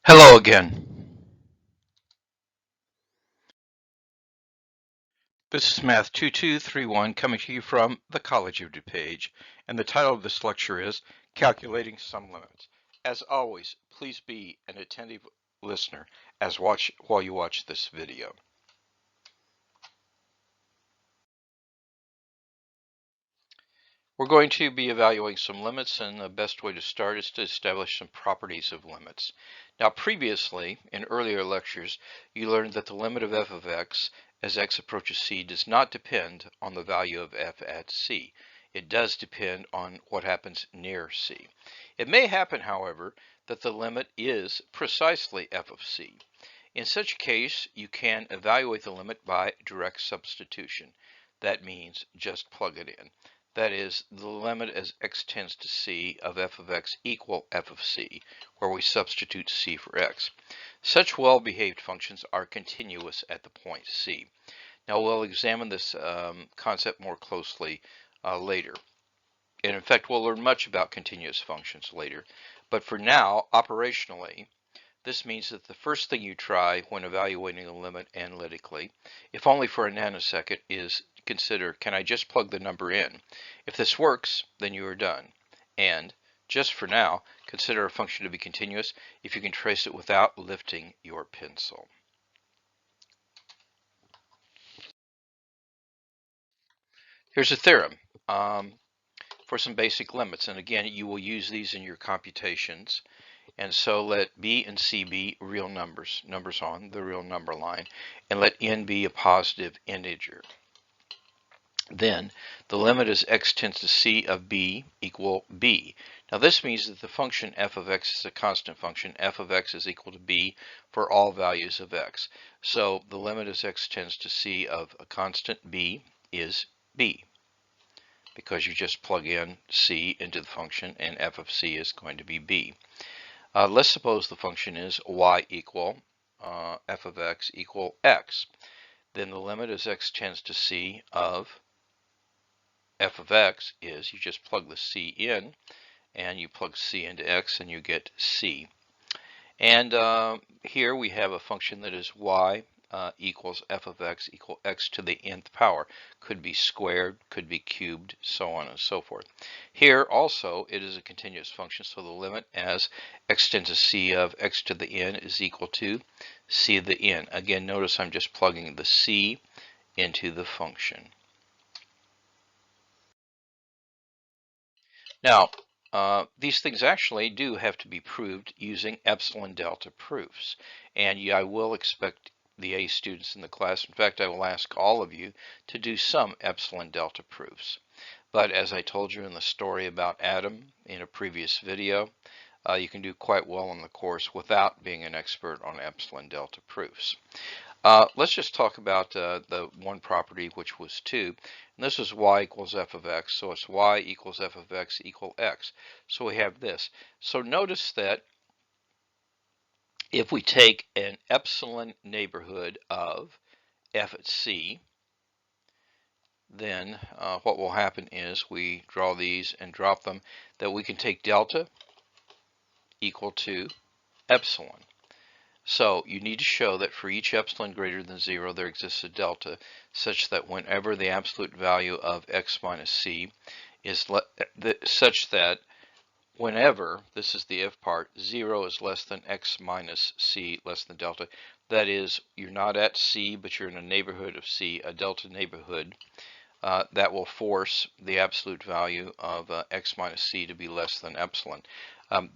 Hello again. This is Math 2231 coming to you from the College of DuPage, and the title of this lecture is Calculating Some Limits. As always, please be an attentive listener while you watch this video. We're going to be evaluating some limits, and the best way to start is to establish some properties of limits. Now, previously, in earlier lectures, you learned that the limit of f of x as x approaches c does not depend on the value of f at c. It does depend on what happens near c. It may happen, however, that the limit is precisely f of c. In such a case, you can evaluate the limit by direct substitution. That means just plug it in. That is, the limit as x tends to c of f of x equal f of c, where we substitute c for x. Such well-behaved functions are continuous at the point c. Now we'll examine this concept more closely later. And in fact, we'll learn much about continuous functions later. But for now, operationally, this means that the first thing you try when evaluating a limit analytically, if only for a nanosecond, is consider, can I just plug the number in? If this works, then you are done. And just for now, consider a function to be continuous if you can trace it without lifting your pencil. Here's a theorem for some basic limits. And again, you will use these in your computations. And so let b and c be real numbers on the real number line, and let n be a positive integer. Then the limit as x tends to c of b equal b. Now this means that the function f of x is a constant function. F of x is equal to b for all values of x. So the limit as x tends to c of a constant b is b, because you just plug in c into the function, and f of c is going to be b. Let's suppose the function is y equal f of x equal x. Then the limit as x tends to c of f of x is, you just plug the c in, and you plug c into x, and you get c. And here we have a function that is y equals f of x equal x to the nth power. Could be squared, could be cubed, so on and so forth. Here also it is a continuous function, so the limit as x tends to c of x to the n is equal to c to the n. Again, notice I'm just plugging the c into the function. Now, these things actually do have to be proved using epsilon delta proofs, and I will expect the A students in the class, in fact I will ask all of you to do some epsilon delta proofs. But as I told you in the story about Adam in a previous video, you can do quite well in the course without being an expert on epsilon delta proofs. Let's just talk about the one property, which was 2. And this is y equals f of x. So it's y equals f of x equal x. So we have this. So notice that if we take an epsilon neighborhood of f at c, then what will happen is we draw these and drop them, that we can take delta equal to epsilon. So you need to show that for each epsilon greater than 0, there exists a delta, such that whenever the absolute value of x minus c is such that whenever, this is the if part, 0 is less than x minus c less than delta, that is, you're not at c, but you're in a neighborhood of c, a delta neighborhood, that will force the absolute value of x minus c to be less than epsilon.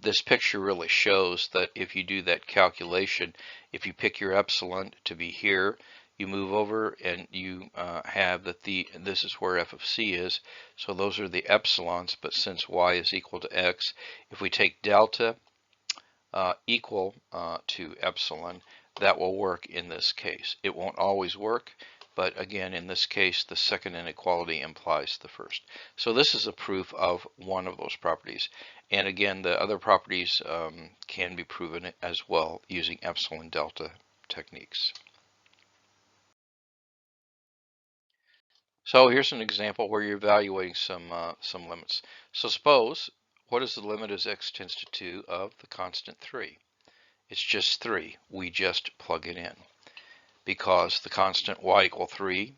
This picture really shows that if you do that calculation, if you pick your epsilon to be here, you move over and you have that this is where f of c is, so those are the epsilons, but since y is equal to x, if we take delta equal to epsilon, that will work in this case. It won't always work, but again, in this case, the second inequality implies the first. So this is a proof of one of those properties. And again, the other properties can be proven as well using epsilon delta techniques. So here's an example where you're evaluating some limits. So suppose, what is the limit as x tends to 2 of the constant 3? It's just 3. We just plug it in because the constant y equal 3,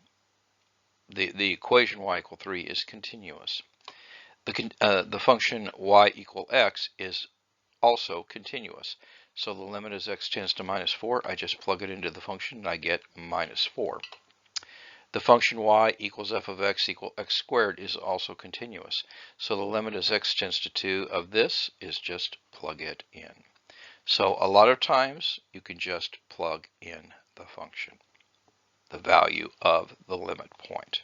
the equation y equal 3 is continuous. The function y equal x is also continuous. So the limit as x tends to minus 4, I just plug it into the function and I get minus 4. The function y equals f of x equal x squared is also continuous. So the limit as x tends to 2 of this is just plug it in. So a lot of times you can just plug in the function, the value of the limit point.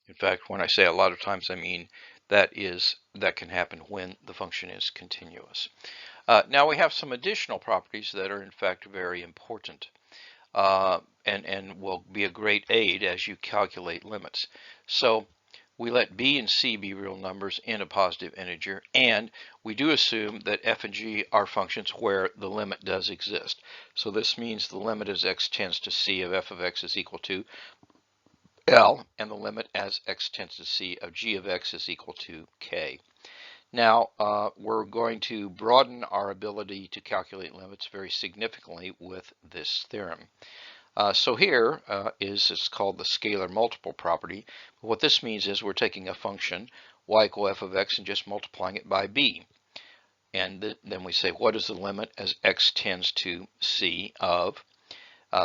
In fact, when I say a lot of times, I mean that can happen when the function is continuous. Now we have some additional properties that are in fact very important and will be a great aid as you calculate limits. So we let b and c be real numbers in a positive integer, and we do assume that f and g are functions where the limit does exist. So this means the limit as x tends to c of f of x is equal to L, and the limit as x tends to c of g of x is equal to k. Now, we're going to broaden our ability to calculate limits very significantly with this theorem. So here it's called the scalar multiple property. What this means is we're taking a function, y equal f of x, and just multiplying it by b. And then we say, what is the limit as x tends to c of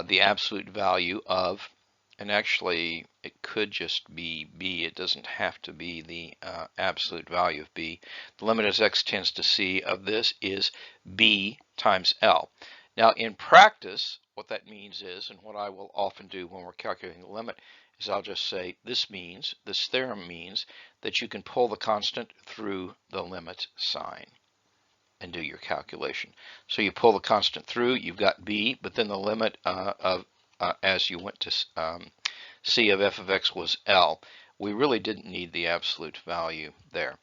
the absolute value of, and actually it could just be b, it doesn't have to be the absolute value of b. The limit as x tends to c of this is b times L. Now in practice, what that means is, and what I will often do when we're calculating the limit, is I'll just say this theorem means that you can pull the constant through the limit sign and do your calculation. So you pull the constant through, you've got b, but then the limit as you went to c of f of x was L. We really didn't need the absolute value there.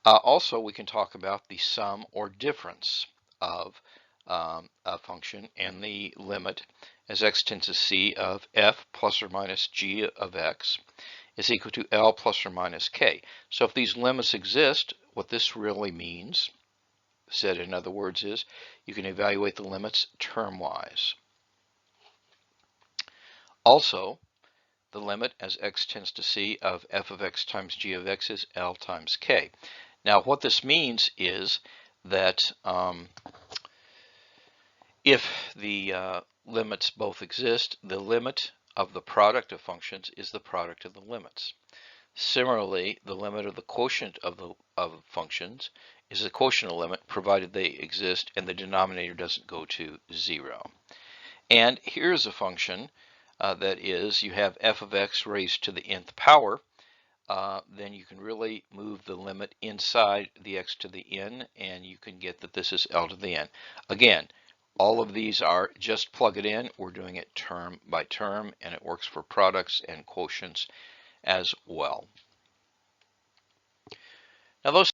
Also, we can talk about the sum or difference of a function and the limit as x tends to c of f plus or minus g of x is equal to L plus or minus k. So if these limits exist, what this really means, said in other words, is you can evaluate the limits term-wise. Also, the limit as x tends to c of f of x times g of x is L times k. Now what this means is that if the limits both exist, the limit of the product of functions is the product of the limits. Similarly, the limit of the quotient of functions is the quotient limit provided they exist and the denominator doesn't go to 0. And here's a function that is, you have f of x raised to the nth power, then you can really move the limit inside the x to the n, and you can get that this is L to the n. Again, all of these are just plug it in. We're doing it term by term, and it works for products and quotients as well. Now those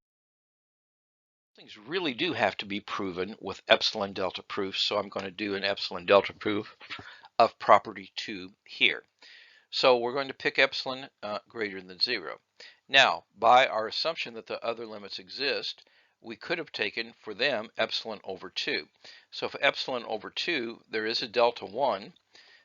things really do have to be proven with epsilon delta proofs, so I'm going to do an epsilon delta proof of property 2 here. So we're going to pick epsilon greater than 0. Now, by our assumption that the other limits exist, we could have taken for them epsilon over 2. So for epsilon over 2, there is a delta 1,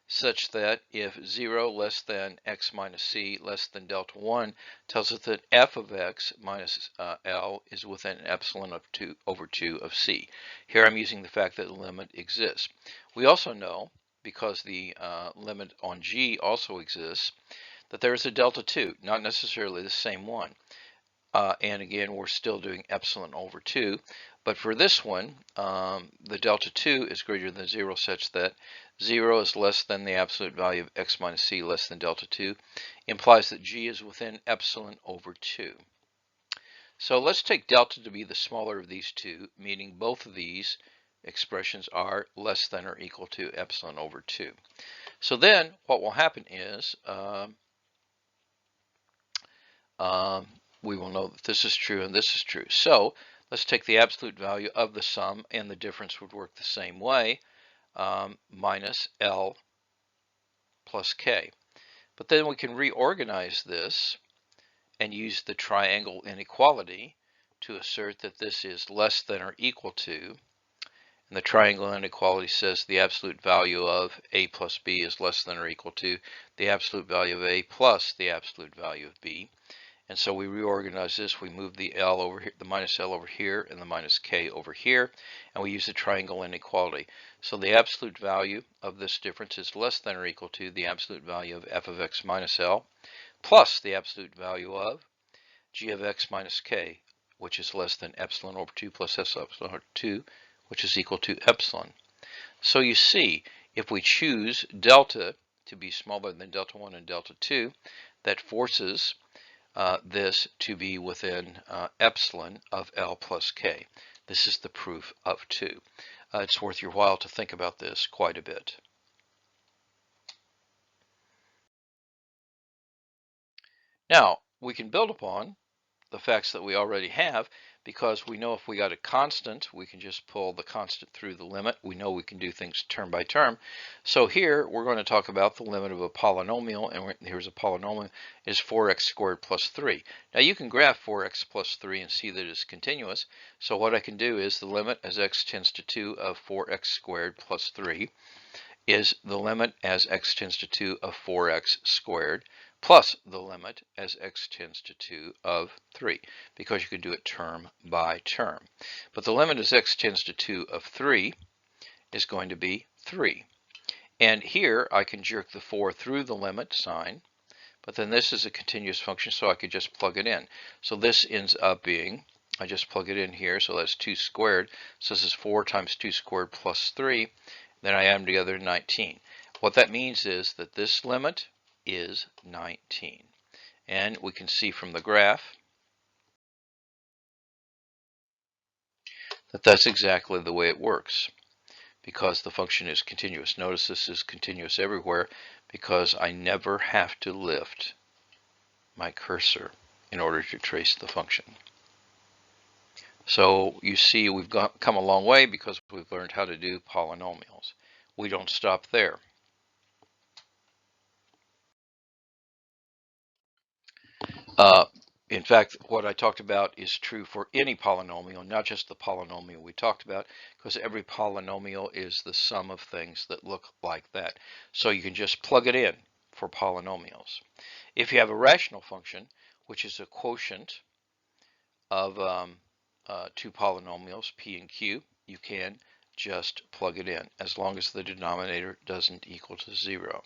such that if 0 less than x minus c less than delta 1 tells us that f of x minus L is within epsilon of 2 over 2 of c. Here I'm using the fact that the limit exists. We also know, because the limit on g also exists, that there is a delta 2, not necessarily the same one. And again, we're still doing epsilon over 2. But for this one, the delta 2 is greater than 0 such that 0 is less than the absolute value of x minus c less than delta 2, implies that g is within epsilon over 2. So let's take delta to be the smaller of these two, meaning both of these expressions are less than or equal to epsilon over 2. So then what will happen is we will know that this is true and this is true. So let's take the absolute value of the sum, and the difference would work the same way, minus L plus K. But then we can reorganize this and use the triangle inequality to assert that this is less than or equal to, and the triangle inequality says the absolute value of a plus b is less than or equal to the absolute value of a plus the absolute value of b. And so we reorganize this. We move the L over here, the minus L over here, and the minus K over here, and we use the triangle inequality. So the absolute value of this difference is less than or equal to the absolute value of f of x minus L plus the absolute value of g of x minus K, which is less than epsilon over 2 plus epsilon over 2, which is equal to epsilon. So you see, if we choose delta to be smaller than delta 1 and delta 2, that forces this to be within epsilon of L plus K. This is the proof of 2. It's worth your while to think about this quite a bit. Now, we can build upon the facts that we already have, because we know if we got a constant, we can just pull the constant through the limit. We know we can do things term by term. So here we're going to talk about the limit of a polynomial, and here's a polynomial, is 4x squared plus 3. Now you can graph 4x plus 3 and see that it's continuous. So what I can do is the limit as x tends to 2 of 4x squared plus 3 is the limit as x tends to 2 of 4x squared plus the limit as x tends to 2 of 3, because you can do it term by term. But the limit as x tends to 2 of 3 is going to be 3. And here I can jerk the 4 through the limit sign, but then this is a continuous function, so I could just plug it in. So this ends up being, I just plug it in here, so that's 2 squared. So this is 4 times 2 squared plus 3. Then I add them together, 19. What that means is that this limit is 19. And we can see from the graph that that's exactly the way it works, because the function is continuous. Notice this is continuous everywhere because I never have to lift my cursor in order to trace the function. So you see we've come a long way because we've learned how to do polynomials. We don't stop there. In fact, what I talked about is true for any polynomial, not just the polynomial we talked about, because every polynomial is the sum of things that look like that. So you can just plug it in for polynomials. If you have a rational function, which is a quotient of two polynomials, p and q, you can just plug it in, as long as the denominator doesn't equal to 0.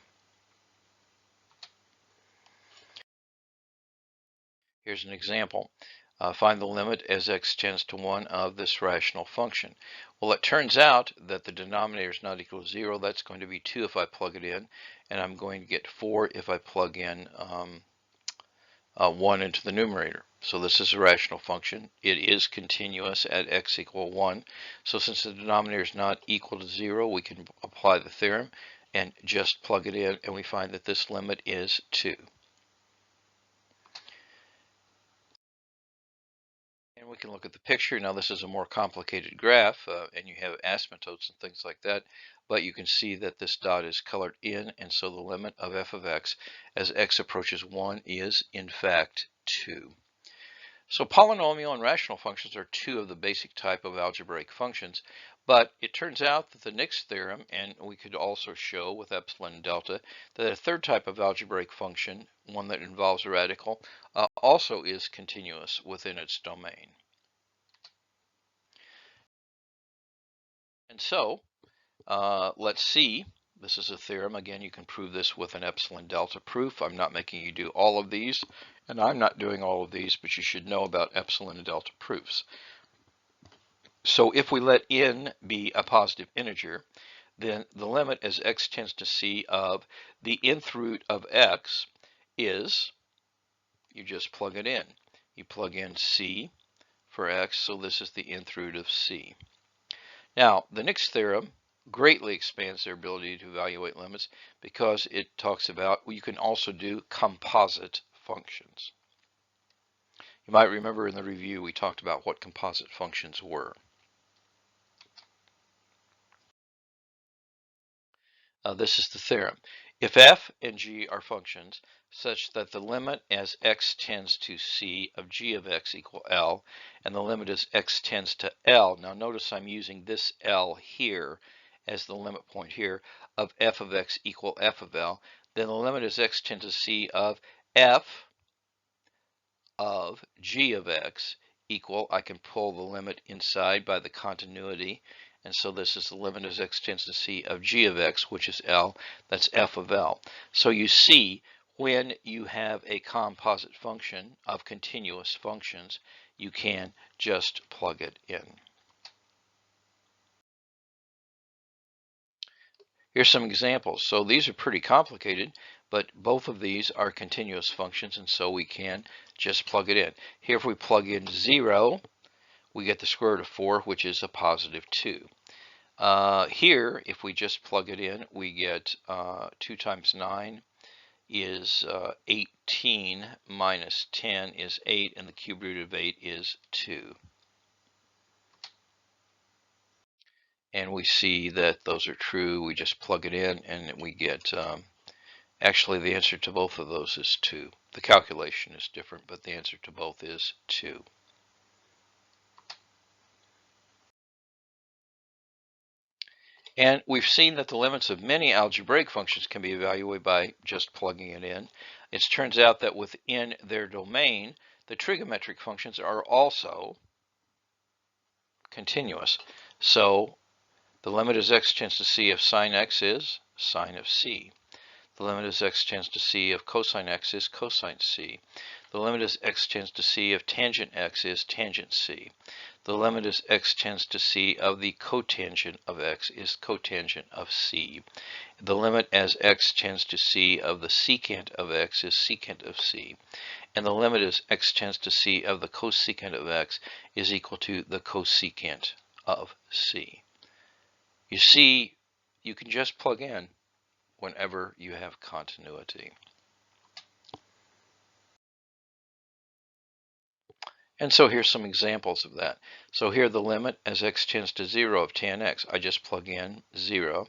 Here's an example. Find the limit as x tends to 1 of this rational function. Well, it turns out that the denominator is not equal to 0. That's going to be 2 if I plug it in, and I'm going to get 4 if I plug in 1 into the numerator. So this is a rational function. It is continuous at x equal 1. So since the denominator is not equal to 0, we can apply the theorem and just plug it in, and we find that this limit is 2. And we can look at the picture. Now this is a more complicated graph, and you have asymptotes and things like that, but you can see that this dot is colored in, and so the limit of f of x as x approaches 1 is, in fact, 2. So polynomial and rational functions are two of the basic type of algebraic functions, but it turns out that the next theorem, and we could also show with epsilon and delta, that a third type of algebraic function, one that involves a radical, also is continuous within its domain. And so, let's see. This is a theorem. Again, you can prove this with an epsilon delta proof. I'm not making you do all of these, and I'm not doing all of these, but you should know about epsilon and delta proofs. So if we let n be a positive integer, then the limit as x tends to c of the nth root of x is, you just plug it in. You plug in c for x, so this is the nth root of c. Now, the next theorem greatly expands their ability to evaluate limits because it talks about, well, you can also do composite functions. You might remember in the review we talked about what composite functions were. This is the theorem. If f and g are functions such that the limit as x tends to c of g of x equal L, and the limit as x tends to L, now notice I'm using this L here as the limit point here, of f of x equal f of L, then the limit as x tends to c of f of g of x equal, I can pull the limit inside by the continuity, and so this is the limit as x tends to c of g of x, which is L, that's f of L. So you see, when you have a composite function of continuous functions, you can just plug it in. Here's some examples. So these are pretty complicated, but both of these are continuous functions, and so we can just plug it in. Here, if we plug in 0, we get the square root of 4, which is a positive 2. Here, if we just plug it in, we get 2 times 9 is 18, minus 10 is 8, and the cube root of 8 is 2. And we see that those are true. We just plug it in, and we get, actually the answer to both of those is 2. The calculation is different, but the answer to both is 2. And we've seen that the limits of many algebraic functions can be evaluated by just plugging it in. It turns out that within their domain, the trigonometric functions are also continuous. So the limit as x tends to c of sine x is sine of c. The limit as x tends to c of cosine x is cosine c. The limit as x tends to c of tangent x is tangent c. The limit as x tends to c of the cotangent of x is cotangent of c. The limit as x tends to c of the secant of x is secant of c. And the limit as x tends to c of the cosecant of x is equal to the cosecant of c. You see, you can just plug in whenever you have continuity. And so here's some examples of that. So here the limit as x tends to 0 of tan x. I just plug in 0.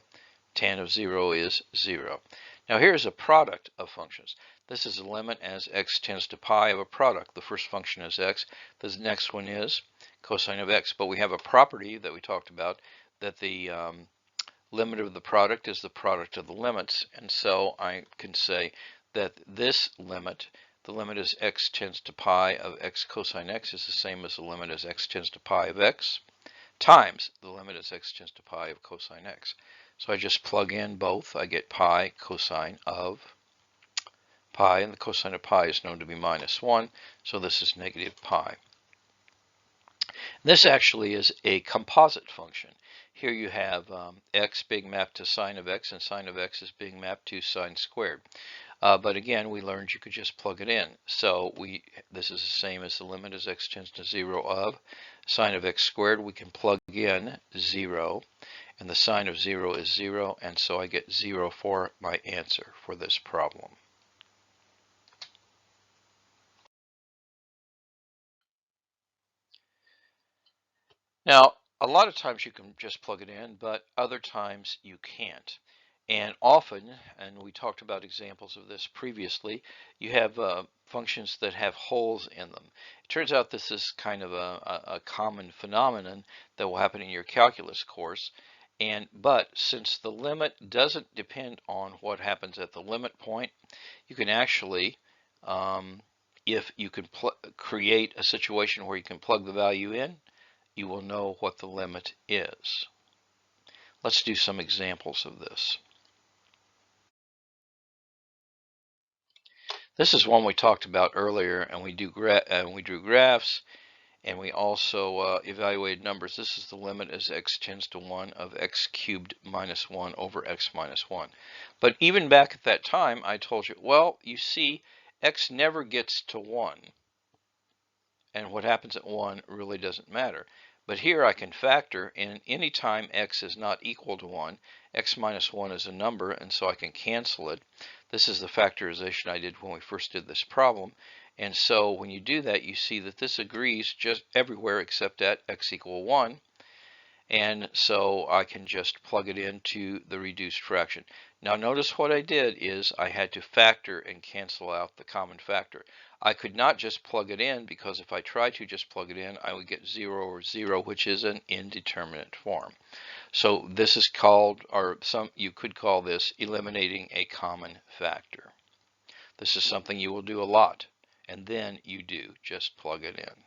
Tan of 0 is 0. Now here's a product of functions. This is the limit as x tends to pi of a product. The first function is x. The next one is cosine of x. But we have a property that we talked about, that the limit of the product is the product of the limits, and so I can say that this limit, the limit as x tends to pi of x cosine x, is the same as the limit as x tends to pi of x times the limit as x tends to pi of cosine x. So I just plug in both. I get pi cosine of pi, and the cosine of pi is known to be minus 1, so this is negative pi. This actually is a composite function. Here you have x being mapped to sine of x, and sine of x is being mapped to sine squared. But again, we learned you could just plug it in. So this is the same as the limit as x tends to 0 of sine of x squared. We can plug in 0, and the sine of 0 is 0, and so I get 0 for my answer for this problem. Now, a lot of times you can just plug it in, but other times you can't. And often, and we talked about examples of this previously, you have functions that have holes in them. It turns out this is kind of a common phenomenon that will happen in your calculus course. But since the limit doesn't depend on what happens at the limit point, you can actually, if you can create a situation where you can plug the value in, you will know what the limit is. Let's do some examples of this. This is one we talked about earlier, and we drew graphs, and we also evaluated numbers. This is the limit as x tends to 1 of x cubed minus 1 over x minus 1. But even back at that time, I told you, well, you see, x never gets to 1. And what happens at 1 really doesn't matter. But here I can factor, and any time x is not equal to 1, x minus 1 is a number, and so I can cancel it. This is the factorization I did when we first did this problem. And so when you do that, you see that this agrees just everywhere except at x equal 1. And so I can just plug it into the reduced fraction. Now notice what I did is I had to factor and cancel out the common factor. I could not just plug it in, because if I tried to just plug it in, I would get 0 or 0, which is an indeterminate form. So this is called, or you could call this, eliminating a common factor. This is something you will do a lot, and then you do just plug it in.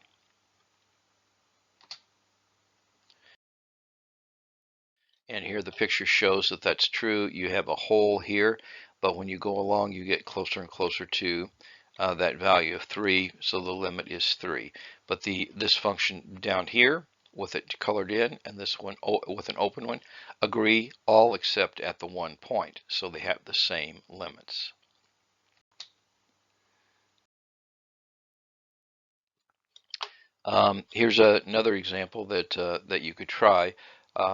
And here the picture shows that that's true. You have a hole here, but when you go along, you get closer and closer to that value of 3, so the limit is 3. But this function down here, with it colored in, and this one with an open one, agree all except at the 1 point, so they have the same limits. Here's another example that you could try.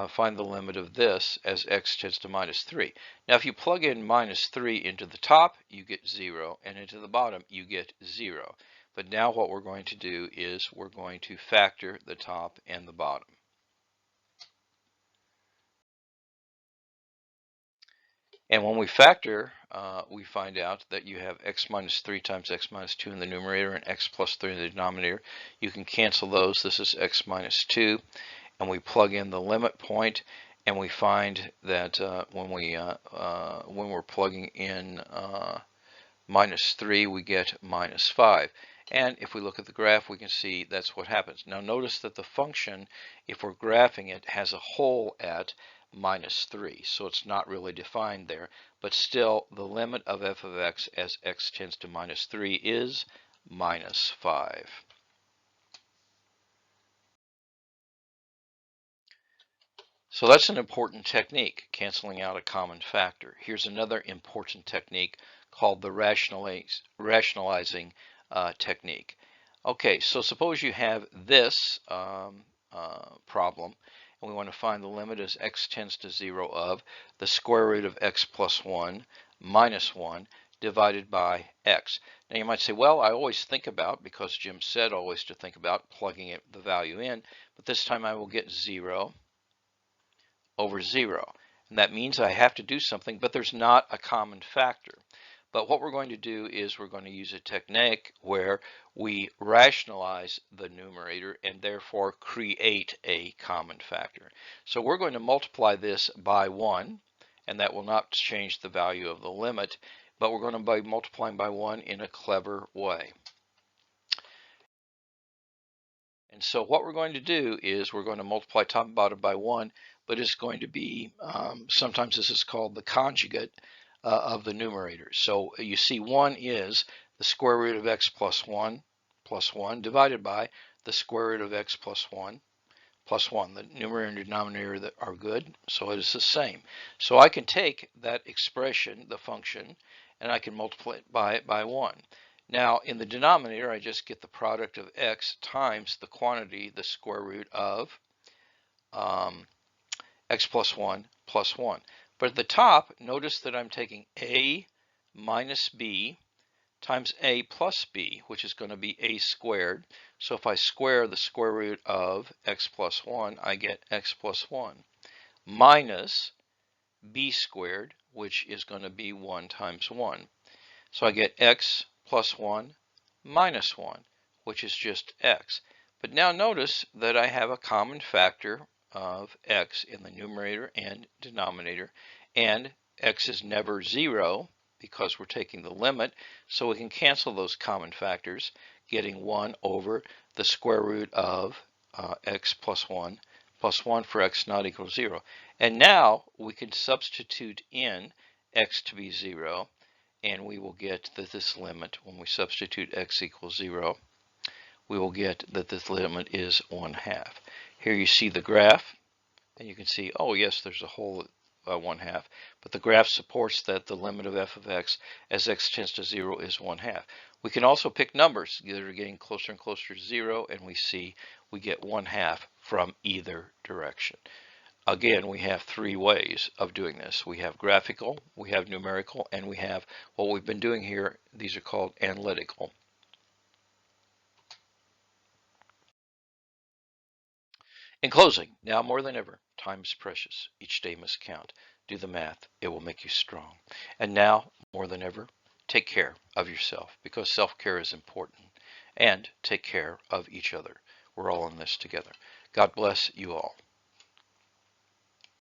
Find the limit of this as x tends to minus 3. Now, if you plug in minus 3 into the top, you get 0, and into the bottom, you get 0. But now what we're going to do is we're going to factor the top and the bottom. And when we factor, we find out that you have x minus 3 times x minus 2 in the numerator and x plus 3 in the denominator. You can cancel those. This is x minus 2. And we plug in the limit point, and we find that when we're plugging in minus 3, we get minus 5. And if we look at the graph, we can see that's what happens. Now notice that the function, if we're graphing it, has a hole at minus 3, so it's not really defined there, but still the limit of f of x as x tends to minus 3 is minus 5. So that's an important technique, canceling out a common factor. Here's another important technique called the rationalizing technique. Okay, so suppose you have this problem, and we want to find the limit as x tends to 0 of the square root of x plus 1 minus 1 divided by x. Now you might say, well, I always think about, because Jim said always to think about plugging the value in, but this time I will get 0 over 0. And that means I have to do something, but there's not a common factor. But what we're going to do is we're going to use a technique where we rationalize the numerator and therefore create a common factor. So we're going to multiply this by 1, and that will not change the value of the limit, but we're going to be multiplying by 1 in a clever way. And so what we're going to do is we're going to multiply top and bottom by 1, but it's going to be, sometimes this is called the conjugate of the numerator. So you see 1 is the square root of x plus 1 divided by the square root of x plus 1 plus 1. The numerator and denominator that are good, so it is the same. So I can take that expression, the function, and I can multiply it by 1. Now, in the denominator, I just get the product of x times the quantity, the square root of x plus 1 plus 1. But at the top, notice that I'm taking a minus b times a plus b, which is going to be a squared. So if I square the square root of x plus 1, I get x plus 1 minus b squared, which is going to be 1 times 1. So I get x plus 1 minus 1, which is just x. But now notice that I have a common factor of x in the numerator and denominator, and x is never 0 because we're taking the limit, so we can cancel those common factors, getting 1 over the square root of x plus 1 for x not equal to 0. And now we can substitute in x to be 0, and we will get that this limit, when we substitute x equals 0, we will get that this limit is 1/2. Here you see the graph, and you can see, oh yes, there's a whole 1/2, but the graph supports that the limit of f of x as x tends to 0 is 1/2. We can also pick numbers that are getting closer and closer to 0, and we see we get 1/2 from either direction. Again, we have 3 ways of doing this. We have graphical, we have numerical, and we have what we've been doing here. These are called analytical. In closing, now more than ever, time is precious. Each day must count. Do the math. It will make you strong. And now, more than ever, take care of yourself, because self-care is important. And take care of each other. We're all in this together. God bless you all.